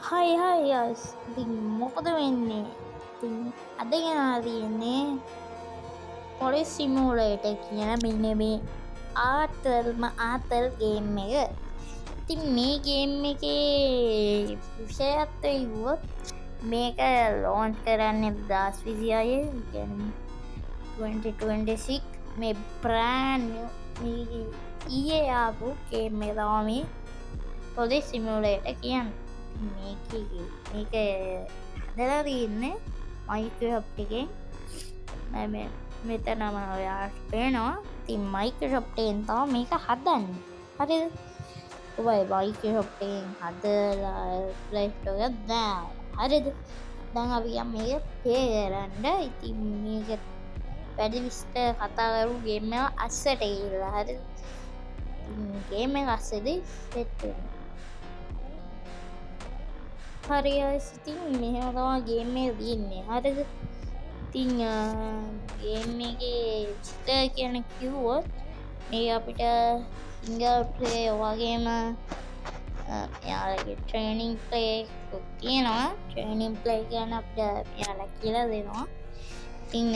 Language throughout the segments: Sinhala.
හයි හයි යස් ඉතින් මොකද වෙන්නේ ඉතින් අද ගෙනා තියෙන්නේ පොලිස් සිමූලේට කියන මෙන්න මේ ආතල් ගේම් එක. ඉතින් මේ ගේම් එකේ විෂයත්ව ඉවුවොත් මේක ලෝන්ච් කරන්නේ 2026 කියන්නේ 2026 මේ බ්‍රෑන්ඩ් මේ ඊයේ ආපු ගේම් එක තමයි මේ පොලිස් සිමූලේට කියන්නේ. මේක හදලා තියන්නේ මයික්‍රොසොෆ්ට් එකෙන් මෙතනම ඔයාට පේනවා. ඉතින් මයික්‍රොසොෆ්ට් එකෙන් තමයි මේක හදන්නේ. හරිද? ඔබයි මයික්‍රොසොෆ්ට් එකෙන් හදලා ප්ලේ ස්ටෝර් එකට දාලා. හරිද? දැන් අපි යම් මේක ප්ලේ කරන්න. ඉතින් මේක වැඩි විස්තර කතා කරු ගේම් එක අස්සට ගිහලා. හරිද? ගේම් එක අස්සේදී සෙට් වෙනවා. හරි ඉතින් මෙහෙම තමයි ගේම් එක තියෙන්නේ. හරිද? ඉතින් ගේම් එකේ විස්තර කියන කිව්වොත් මේ අපිට සිංගල් ප්ලේ වගේම යාලගේ ට්‍රේනින් ප්ලේ එකක් තියෙනවා. ට්‍රේනින් ප්ලේ කියන්නේ අපිට යාලා කියලා දෙනවා. ඉතින්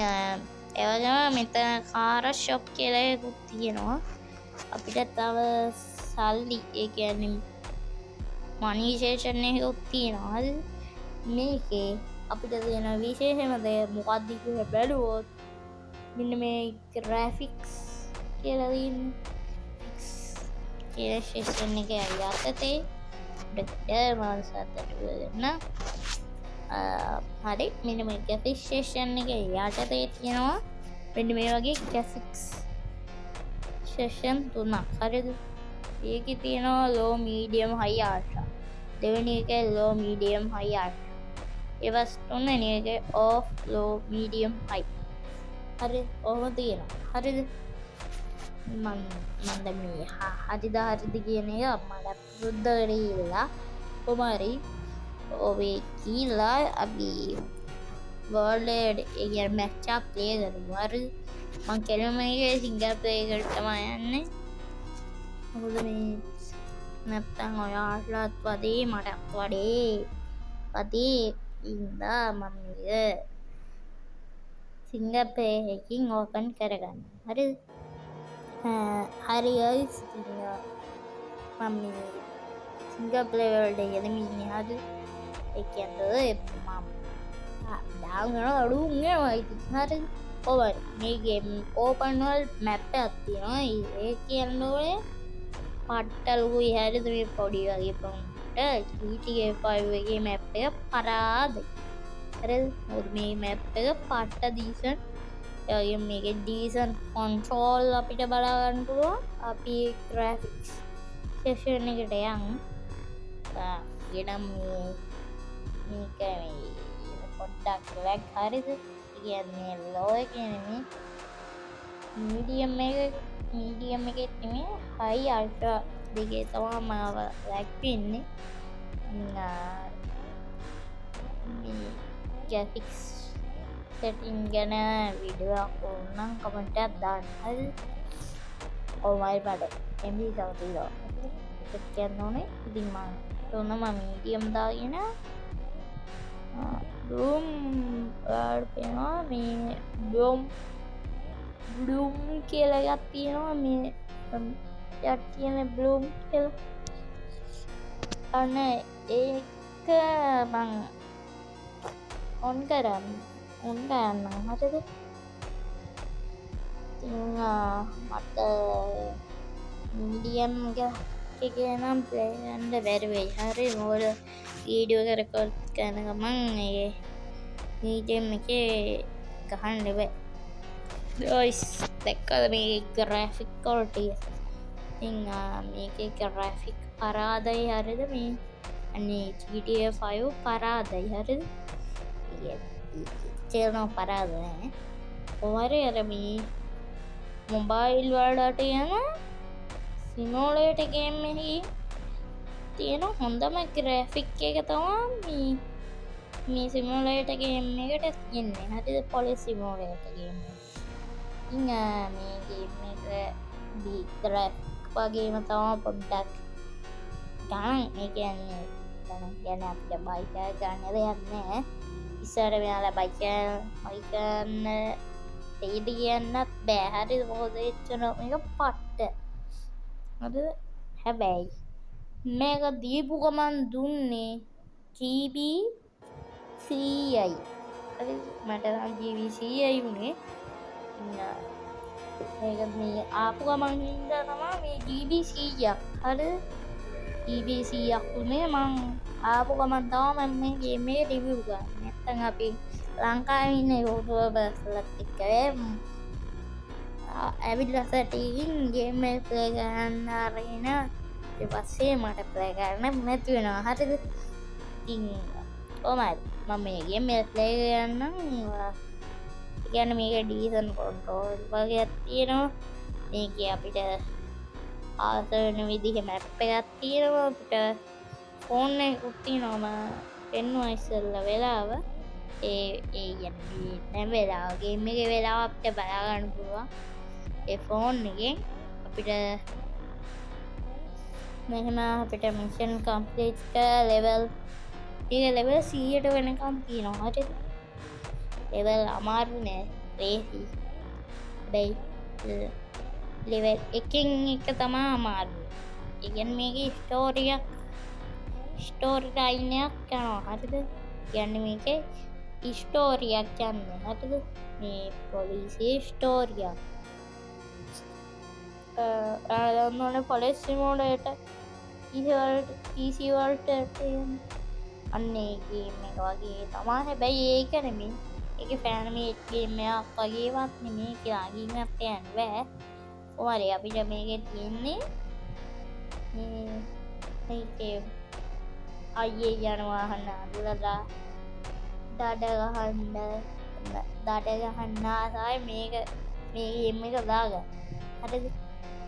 ඒ වගේම මෙතන කාර් ෂොප් කියලා එකක් තියෙනවා. අපිට තව සල්ලි ඒ කියන්නේ මනිෂේෂන් එකක් තියෙනවා. මේකේ අපිට තියෙන විශේෂම දේ මොකක්ද කියලා බැලුවොත් මෙන්න මේ ග්‍රැෆික්ස් කියලා තියෙන ෂේෂන් එක යටතේ මාසතට වෙන්න හරි මෙන්න මේ ග්‍රැෆික්ස් ෂේෂන් එක යටතේ තියෙනවා මෙන්න මේ වගේ ග්‍රැෆික්ස් ෂේෂන් තුනක්. හරිද? ඒකේ තියෙනවා ලෝ මීඩියම් හයි අල්ට්‍රා. දෙවෙනි එකේ ලෝ මීඩියම් හයි අල්ට්‍රා. ඒවස් තුන්වෙනි එකේ ඕෆ් ලෝ මීඩියම් හයි. හරි ඔහොම තියෙනවා. හරිද? මම දැන් මේ හරිද කියන එක මට පුරුද්ද කරලා කොමාරි ඔබේ කියලා අපි වර්ල්ඩ් එක මැච් එකක් ප්ලේ කරමු. හරිද? මම කෙලින්ම මේකේ සිංගල් ප්ලේ එකට තමයි යන්නේ. මොකද මේ නැත්තම් ඔයාලටත් වදේ මටත් වදේ ඉඳා මම මේක සිංගල් ප්ලේ එකකින් ඕපන් කරගන්න. හරිද? හරි ගයිස් මම මේ සිංගල් ප්ලේ වලට යදමින්නේ. හරිද? ඒ කියන්නේ මම දාගෙන අඩුම් යනවා ඉතින්. හරිද? ඔවර් මේ ගේම් ඕපන් වර්ල්ඩ් මැප් එකක් තියෙනවා. ඒ කියන්නේ පට්ටල්ගුයි. හරිද? මේ පොඩි වගේ පොන්ට GTA 5 එකේ මැප් එක පරාදයි. හරිද? මොකද මේ මැප් එක පට්ට දීසන්. ඒ වගේම මේකේ ඩීසන් කන්ට්‍රෝල් අපිට බලා ගන්න පුළුවන්. අපි ග්‍රැෆික්ස් සෙක්ෂන් එකට යමු. ගෙනම් මේක මේ පොඩ්ඩක් ලැග්. හරිද? කියන්නේ ලෝ එකේ නෙමෙයි මීඩියම් එකේ නෙමෙයි හයි අල්ට්‍රා දෙකේ තමයි මම ලැග් වෙන්නේ. මේ ග්‍රැෆික්ස් සෙටින් ගැන වීඩියෝ එකක් ඕනනම් කමෙන්ට් එකක් දාන්න. හරිද? ඔයයි බඩ MB තවතිලා ඒක කියන්න ඕනේ. ඉතින් මම තෝරනවා මීඩියම් දාගෙන බ්ලූම් වලට පේනවා මේ බ්ලූම් කියලා එකක් තියෙනවා. මේ යට තියෙන බ්ලූම් කියලා අන්න ඒක මං ඔන් කරන්න. හරිද? ඉතින් මට මීඩියම් එක නම් ප්ලේ කරන්න බැරි වෙයි. හරි මොකද වීඩියෝ එක රෙකෝඩ් කරන ගමන් ඒ මීඩියම් එකේ ගහන්න බෑ. ගයිස් දැක්කද මේ ග්‍රැෆික් ක්වොලිටිය? ඉතින් මේකේ ග්‍රැෆික් පරාදයි. හරිද? මේ අනේ GTA 5 පරාදයි. හරිද? චේනෝ පරාද නෑ. කොහරි අර මේ මොබයිල් වලට යන සිමෝලේට ගේම් එකේ තියෙන හොඳම ග්‍රැෆික් එක තමයි මේ සිමෝලේට ගේම් එකට තියෙන්නේ. හරිද? පොලිස් සිමෝලේට ගේම් එක. ඉතින් මේ ගේම් එක ග්‍රැෆික් වගේම තමයි පොඩ්ඩක් ගණන්. ඒ කියන්නේ ගැන අපිට බයික ගන්න දෙයන්න ඉස්සර මෙයාලා බයිකන්න තේද කියන්නත් බෑහරි හෝද එච්චන එක පට්ට අද හැබැයි මේක දීපු ගමන් දුන්නේ ජීබී සීයයි මට ජීවිසීයයි වුණේ මේක මේ ආපු ගමන් හින්දා තමා මේ ජීබීසීයක් හර ජීබීසීයක් වුණේ මං ආපු ගමන් තම මේ ගේමේ රිවිව් ගන්න නැත්තම් අපි ලංකාවේ ඉන්න යූටියුබර්ස්ලත් එක්ක ඇවිල්ලා සැටින් ගේම් එක ප්ලේ කරන්න අරගෙන ඊට පස්සේ මට ප්ලේ කරන්න නැති වෙනවා හරිද ඉතින් කොහමද මම මේ ගේම් එක ප්ලේ කරන්නම් කියන්නේ මේක ඩීසන් කන්ට්‍රෝල් වගේක් තියෙනවා මේකේ අපිට ආසන විදිහේ මැප් එකක් තියෙනවා අපිට ෆෝන් එකකුත් තියෙනවා පෙන්නුවා ඉස්සෙල්ලා වෙලාව ඒ කියන්නේ දැන් වෙලාව ගේම් එකේ වෙලාව අපිට බලා ගන්න පුළුවන් ඒ ෆෝන් එකෙන් අපිට මෙහෙම අපිට මිෂන් කම්ප්ලීට් කරලා ලෙවල් 100ට වෙනකම් තියෙනවා හරිද ලෙවල් අමාරු නෑ ලේසි හැබැයි ලෙවල් එකෙන් එක තමයි අමාරු ඒ කියන්නේ මේකේ ස්ටෝරි ලයින් එකක් යනවා හරිද කියන්නේ මේකේ ස්ටෝරියක් යන්නේ හරිද මේ පොලිසියේ ස්ටෝරියක් දන්නවනේ පොලිසි මෝඩයට PC වලට අන්නේ ගේම් එක වගේ තමයි හැබැයි ඒක නෙමෙයි ඒකේ ෆෑන්මේඩ් ගේම් එකක් වගේවත් නෙමෙයි කියලා ගේමක් යන්න බෑ ඔයාලේ අපිට මේකේ තියෙන්නේ මේකේ අයියේ යන වාහන අදලා දඩ ගහන්න ආසයි මේක මේ ගේම් එක දාගන්න හරිද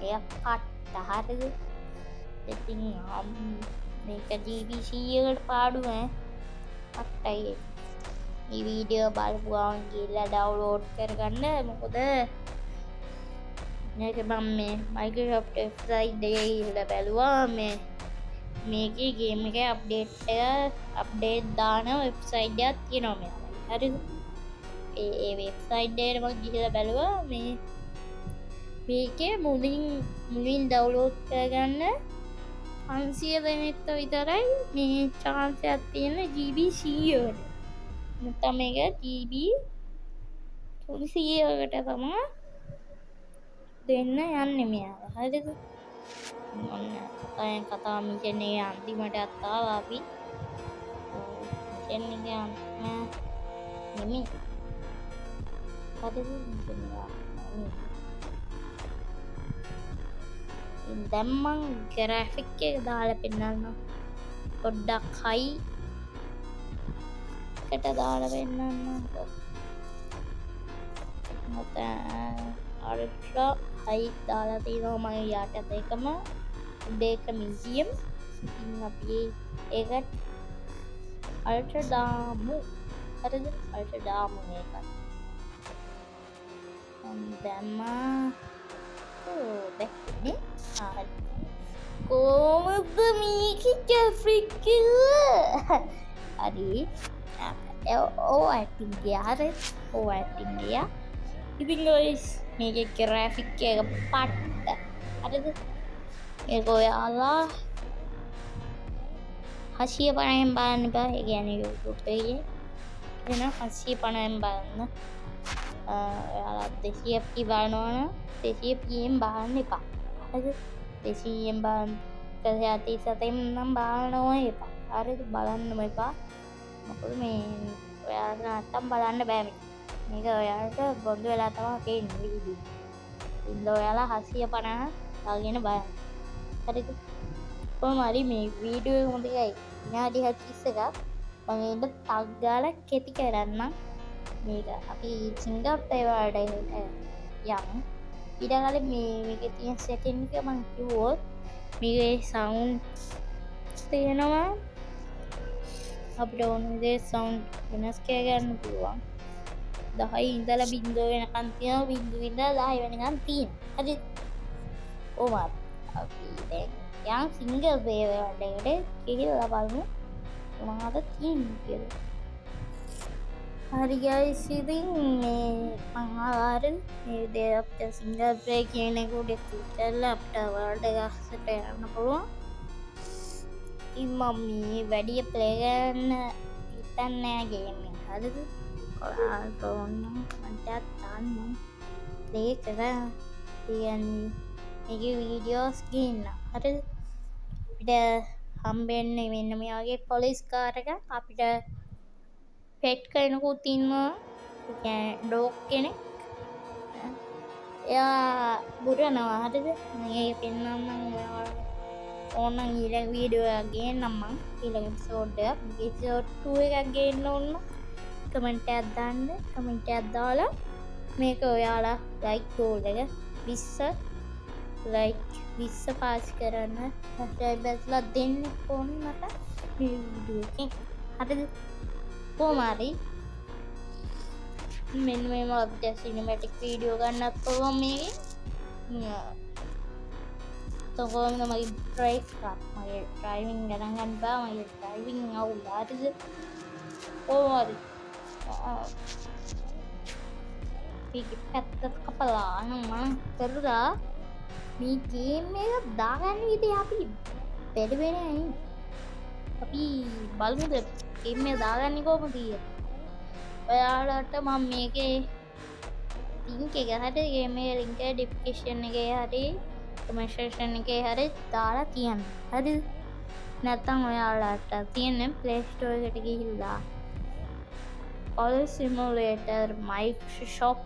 එයා පට්ට හරිද ඉතින් මේක GBC-එකට පාඩු ඈ පට්ටයි මේ වීඩියෝ බලපු ගමන් ගිහලා ඩවුන්ලෝඩ් කරගන්න මොකද මේක මම මේ Microsoft වෙබ්සයිට් එකේ ගිහලා බැලුවා මේකේ ගේම් එකේ අප්ඩේට් දාන වෙබ්සයිට් එකක් තියෙනවා මෙයාලා හරිද ඒ වෙබ්සයිට් එකට මම ගිහලා බැලුවා මේකේ මුලින් ඩවුන්ලෝඩ් කරගන්න 500 දෙනෙක්ට විතරයි මේ chance එකක් තියෙන GB 100කට. නැත්නම් මේක GB 300කට තමයි දෙන්න යන්නේ මෙයාලා. හරිද? ඔන්න කතා මිෂන් එකේ අන්තිමට ආවා අපි. මිෂන් එකේ අන්තිම නෙමෙයි. හරිද? මිෂන් එක දැන් මං ග්‍රැෆික් එක දාලා පෙන්නන්න පොඩ්ඩක් හයි එකට දාලා පෙන්නන්න මත අල්ට්‍රා හයි දාලා තියෙනවා මම යට දෙකම දෙක මීඩියම් ඉතින් අපි ඒකට අල්ට්‍රා දාමු හරිද අල්ට්‍රා දාමු මේකත් දැම්මා දැක්කනේ කොහොමද මේක ග්‍රැෆික් එක හරි ඇක්ටිං ගියා ඉතින් guys මේකේ ග්‍රැෆික් එක පට්ට හරිද මේක ඔයාලා 750න් බලන්න බෑ ඒ කියන්නේ YouTube එකේ එන 750න් බලන්න ඔයාලා 200p බලනවා නම් 200pm බලන්න එපා හරිද 200m බලන්න 137m නම් බලනවා එපා හරිද බලන්නම එපා මොකද මේ ඔයාලට නැත්තම් බලන්න බෑ මේක ඔයාලට බොඳ වෙලා තමයි තියෙන්නේ වීඩියෝ ඉතින් ඔයාලා 750 දාගෙන බලන්න හරිද කොහොම හරි මේ වීඩියෝ එක මොකදයි විනාඩි 41ක් මම ඒක ටග් ගාලා කෙටි කරන්නම් මේක අපි සිංගප්පේ වලට යමු ඊළඟට මේකේ තියෙන සෙටින් එක මම කිව්වොත් මේකේ සවුන්ඩ් තියෙනවා අපිට ඕන විදිහේ සවුන්ඩ් වෙනස් කරගන්න පුළුවන් 10 ඉඳලා 0 වෙනකන් තියෙනවා 0 ඉඳලා 10 වෙනකන් තියෙනවා හරිද කොහොමද අපි දැන් යම් සිංගල් ප්ලේයර් එකකට ගිහිල්ලා බලමු මොනවද තියෙන්නේ කියලා. හරි ගයිස් ඉතින් මේ මං ආවාර මේ විදිහට අපිට සිංගල් ප්ලේ කියන එක උඩ ක්ලික් කරලා අපිට වර්ල්ඩ් එකකට යන්න පුළුවන්. ඉතින් මම මේ වැඩි ප්ලේ කරන්න හිතන්නේ නැහැ ගේම් එක. හරිද? ඔයාලට ඕන නම් කමෙන්ට් දාන්න ප්ලේ කරලා කියන්නේ මේකේ වීඩියෝස් ගේන්න. හරිද? අපිට හම්බෙන්නේ මෙන්න මේ වගේ පොලිස් කාර් එකක්. අපිට පෙට් කෙනෙකුත් ඉන්නවා. ඒ කියන්නේ ඩොග් කෙනෙක්. එයා බුරනවා. හරිද? මේක පෙන්නන්නම් ඔයාලට. ඕනනම් ඊළඟ වීඩියෝ එකක් ගේන්නම් මං. ඊළඟ එපිසෝඩ් එකක්. එපිසෝඩ් 2 එකක් ගේන්න ඕන. කමෙන්ට් එකක් දාන්න. කමෙන්ට් එකක් දාලා මේක ඔයාලා ලයික් ගෝල් එක 20 ලයික් 20 පාස් කරන්න. සබ්ස්ක්‍රයිබර්ස්ලා දෙන්න ඕන මට මේ වීඩියෝ එකෙන්. හරිද? කොහොම හරි මෙන්න මේව අපිට සිනමැටික් වීඩියෝ ගන්නත් පුළුවන් මේකෙන්. කොහොමද මගේ ඩ්‍රයිවිං ගණන් ගන්න බෑ. මගේ ඩ්‍රයිවිං අවුල්. හරිද? කොහොම හරි මේක පැත්තට කපලා මම කරුණා මේ ගේම් එක දාගන්න විදිහ අපි බැලුවේ අපි බලමුද ගේම් එක දාගන්නේ කොහොමද කියලා. ඔයාලට මම මේකේ ලින්ක් එක හරි ගේම් එකේ ලින්ක් එක ඩිස්ක්‍රිප්ෂන් එකේ හරි කමෙන්ට් සෙක්ෂන් එකේ හරි දාලා තියන්න. හරිද? නැත්නම් ඔයාලට තියෙන ප්ලේ ස්ටෝර් එකට ගිහිල්ලා Police Simulator Microsoft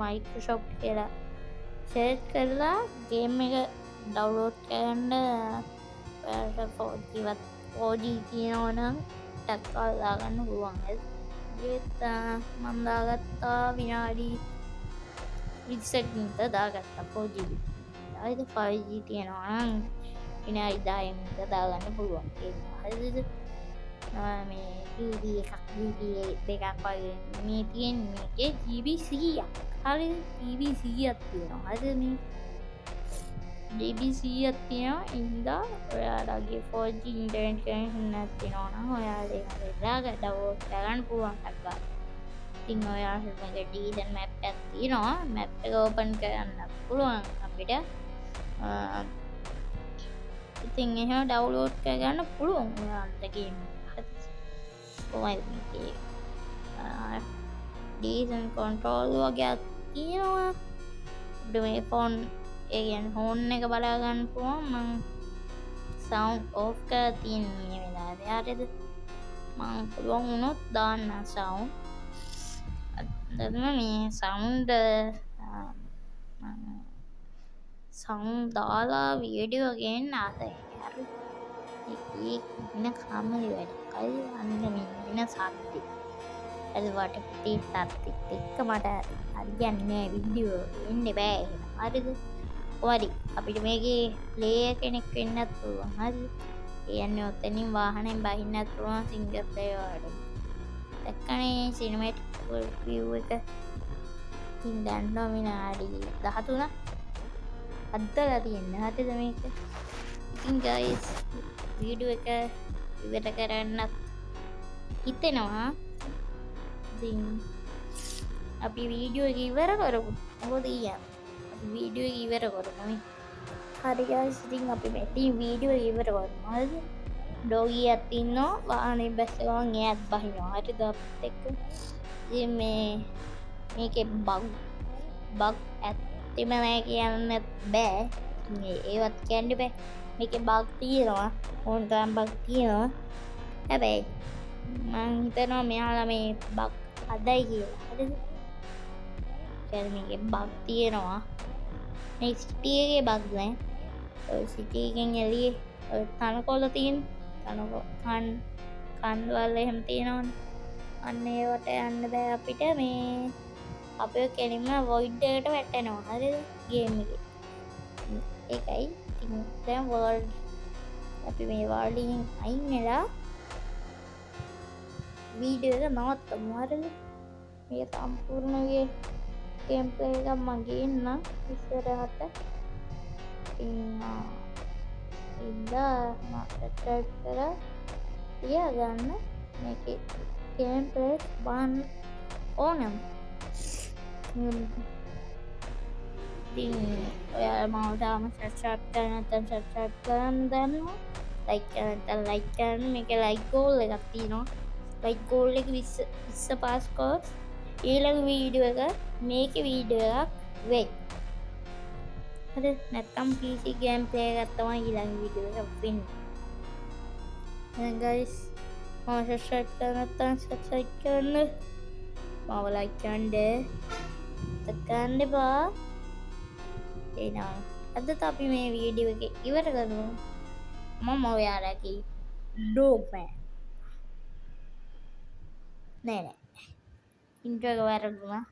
Microsoft කියලා සර්ච් කරලා ගේම් එක ඩවුන්ලෝඩ් කරන්න. ඔයාලට 4G තියෙනවනම් ටක් කරලා දාගන්න පුළුවන්. ඒත් මම දාගත්තා විනාඩි 20කට විතර දාගත්තා 4G. ඊට 5G තියෙනවා නම් විනාඩි 10න් විතර දාගන්න පුළුවන්. ඒක හරිද? මේ GB එකක් GB දෙකක් වගේ මේ තියෙන්නේ මේකේ GB 100ක්. හරිද? GB 100ක් තියෙනවා. හරිද? මේ GB 100ක් තියෙනවා. ඉඳලා ඔයාලගේ 4G ඉන්ටර්නෙට් කනෙක්ෂන් එකක් තියෙනවා නම් ඔයාලා ඒක දාලා ඩවුන්ලෝඩ් කරගන්න පුළුවන් ටක්කා. ඉතින් ඔයාලට මේක ඩීසන් මැප් එකක් තියෙනවා. මැප් එක ඕපන් කරන්න පුළුවන් අපිට. ඉතින් එහෙම ඩවුන්ලෝඩ් කරගන්න පුළුවන් ඔයාලට ගේම් එක. කොහොමද මේකේ ඩීසන් කන්ට්‍රෝල් වගේ තියෙනවා. අපිට මේ ෆෝන් ඒ කියන්නේ හෝන් එක බලා ගන්න පුළුවන්. මම සවුන්ඩ් ඔෆ් කරලා තියෙන මේ වෙලාවේ. හරිද? මම පුළුවන් වුණොත් දාන්න සවුන්ඩ්. අදම මේ සවුන්ඩ් දාලා වීඩියෝ ගේන්න ආසයි. හරිද? ඒක වෙන කමලි වැඩ. අය අන්න මේ වෙන සත්‍ය. අද වටපිටේ සත්‍යෙත් එක්ක මට හරියන්නේ වීඩියෝ එන්න බෑ එහෙම. හරිද? හරි. අපිට මේකේ ප්ලේයර් කෙනෙක් වෙන්නත් පුළුවන්. හරිද? ඒ කියන්නේ ඔතනින් වාහනෙන් බහින්නත් පුළුවන් සිංගල් ප්ලේයර් වලට. දැක්කනේ සිනමැටික් view එක. ඉතින් දැන් විනාඩි 13ක් අද්දලා තියෙන්නේ. හරිද මේක? ඉතින් guys වීඩියෝ එක ඉවර කරන්නත් හිතෙනවා. ඉතින් අපි වීඩියෝ එක ඉවර කරමු. මොකද කියන්නේ? අපි වීඩියෝ එක ඉවර කරමු. හරි guys ඉතින් අපි මේ වීඩියෝ එක ඉවර කරමු. හරිද? ඩොගියක් ඉන්නවා වාහනේ බැස්ස ගමන් එයාත් බහිනවා. හරිද? අපිත් එක්ක. ඉතින් මේකේ බග් ඇත්තෙම නැහැ කියන්නත් බෑ. ඒවත් කියන්න බෑ. මේකේ බග් තියෙනවා. ඕන තරම් බග් තියෙනවා. හැබැයි මං හිතනවා මෙයාලා මේ බග් හදයි කියලා. හරිද? කියන්නේ මේකේ බග් තියෙනවා. මේ සිටි එකේ බග් නෑ. ඔය සිටි එකෙන් එළියේ ඔය තනකොළ තියෙන කන්වල එහෙම තියෙනවනේ. අන්න ඒවට යන්න බෑ අපිට. මේ අපේ කෙලින්ම වොයිඩ් එකට වැටෙනවා. හරිද? ගේම් එකේ. ඒකයි ඉතින් දැන් වර්ල්ඩ් අපි මේ වර්ල්ඩ් එකෙන් අයින් වෙලා වීඩියෝ එක නවත්තමු. හරිද? මේ සම්පූර්ණ ගේම් ප්ලේ එක මම ගේන්න ඉස්සරහට. ඉන්න මම සබ්ස්ක්‍රයිබ් කරලා තියාගන්න මේකේ ගේම් ප්ලේස් බලන්න ඕනම් ඉතින් ඔයාලා මම තාම සබ්ස්ක්‍රයිබ් කරලා නැත්නම් සබ්ස්ක්‍රයිබ් කරන්න දන්නවා ලයික් කරලා නැත්නම් ලයික් කරන්න මේකේ ලයික් ගෝල් එකක් තියෙනවා ලයික් ගෝල් එක 20 පාස් කරොත් ඊළඟ වීඩියෝ එක මේකේ වීඩියෝ එකක් වෙයි හරි නැත්නම් PC ගේම් ප්ලේ එකක් තමයි ඊළඟ වීඩියෝ එක වෙන්නේ දැන් guys මම සබ්ස්ක්‍රයිබ් කරලා නැත්නම් සබ්ස්ක්‍රයිබ් කරන්න මාව ලයික් කරන්න එපා එහෙනම් අදත් අපි මේ වීඩියෝ එක ඉවර කරමු මම ඔයාලගේ ඩොග්මෑන් නෑ ඉන්ට්‍රෝ එක වැරදුනා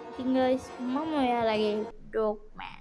ඉතින් guys මම ඔයාලගේ ඩොග්මෑන්